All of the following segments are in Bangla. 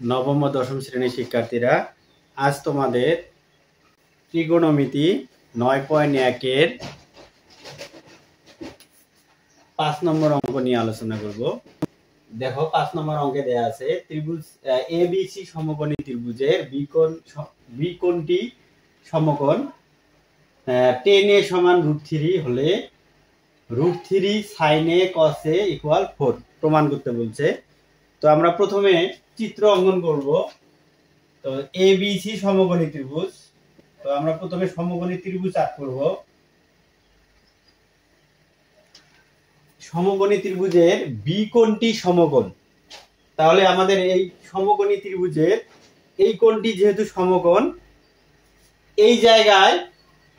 নবম ও দশম শ্রেণীর শিক্ষার্থীরা, আজ তোমাদের ত্রিকোণমিতি 9.1-এর 5 নম্বর অঙ্ক নিয়ে আলোচনা করব। দেখো 5 নম্বর অঙ্কে দেয়া আছে ত্রিভুজ এবিসি সমকোণী ত্রিভুজের বি কোণটি সমকোণ tan a সমান √3 হলে √3 sin a cos a = 4 প্রমাণ করতে বলছে। তো আমরা প্রথমে চিত্র অঙ্কন করব। তো এবিসি সমকোণী ত্রিভুজ, তো আমরা প্রথমে সমকোণী ত্রিভুজ আঁক করব। সমকোণী ত্রিভুজের বি কোণটি সমকোণ, তাহলে আমাদের এই সমকোণী ত্রিভুজের এই কোণটি যেহেতু সমকোণ, এই জায়গায়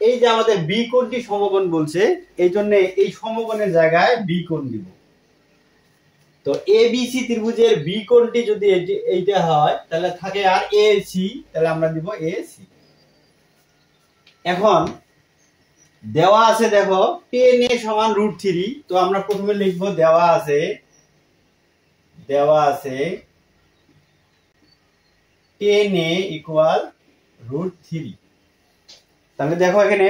এই যে আমাদের বি কোণটি সমকোণ বলছে, এই জন্য এই সমকোণের জায়গায় বি কোণ দিব। তো এবিসি ত্রিভুজের বি কোণটি যদি এইটা হয় তাহলে থাকে আর এসি, তাহলে আমরা দিব এসি। এখন দেওয়া আছে দেখো tan a সমান √3, তো আমরা প্রথমে লিখব দেওয়া আছে tan a = √3। তাহলে দেখো এখানে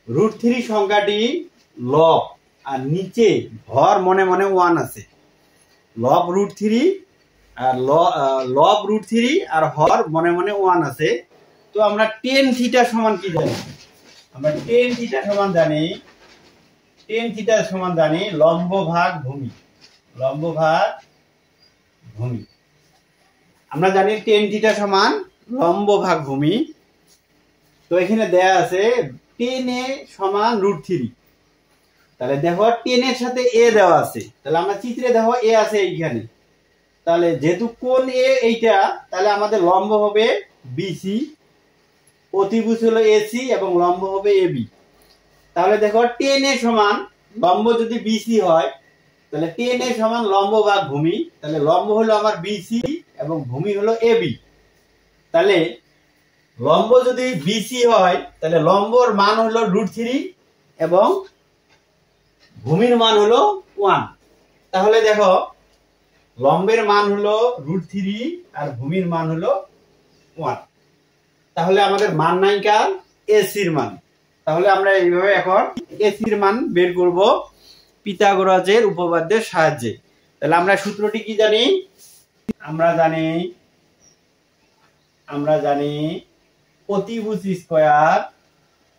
√3 সংখ্যাটি লব আর নিচে হর মনে মনে 1 আছে। লব √3 আর লব √3 আর হর মনে মনে 1 আছে। তো আমরা tan থিটা সমান কি জানি? আমরা tan থিটা সমান জানি লম্ব ভাগ ভূমি। আমরা জানি tan থিটা সমান লম্ব ভাগ ভূমি। তো এখানে দেয়া আছে tan a সমান √3। তাহলে দেখো tan এর সাথে a দেওয়া আছে, তাহলে আমরা চিত্রে দেখো a আছে এইখানে। তাহলে যেহেতু কোণ a এইটা, তাহলে আমাদের লম্ব হবে BC, অতিভুজ হলো AC এবং লম্ব হবে AB। তাহলে দেখো tan a সমান লম্ব যদি BC হয়, তাহলে tan a সমান লম্ব ভাগ ভূমি, তাহলে লম্ব হলো আমার BC এবং ভূমি হলো AB। তাহলে লম্ব যদি BC হয়, তাহলে লম্বর মান হলো √3 এবং ভূমির মান হলো 1। তাহলে দেখো লম্বের মান হলো √3 আর ভূমির মান হলো 1। তাহলে আমাদের মান নাই কার? এসির মান। তাহলে আমরা এইভাবে এখন এসির মান বের করব পিথাগোরাসের উপপাদ্যের সাহায্যে। তাহলে আমরা সূত্রটি কি জানি? আমরা জানি অতিভুজ স্কয়ার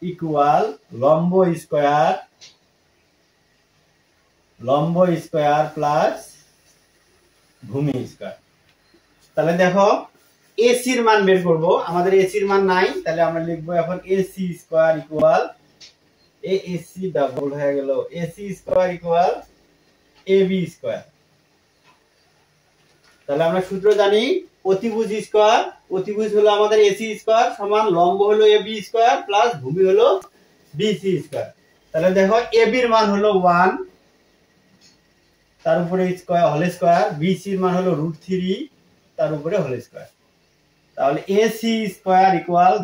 ইকুয়াল লম্ব স্কয়ার প্লাস ভূমি স্কয়ার। তাহলে দেখো এসির মান বের করব। আমাদের এসির মান নাই, তাহলে আমরা লিখব এখন AC square equal AC double হয়ে গেল AC square equal AB square. তাহলে আমরা সূত্র জানি অতিভুজ স্কয়ার, অতিভুজ হলো আমাদের এসি স্কয়ার সমান লম্ব হলো এবি স্কয়ার প্লাস ভূমি হলো বিসি স্কয়ার। তাহলে দেখো এবির মান হলো 1, তার উপরে স্কয়ার হোল স্কয়ার, বিসির মান হলো √3 তার উপরে হোল স্কয়ার। তাহলে এসি স্কয়ার ইকুয়াল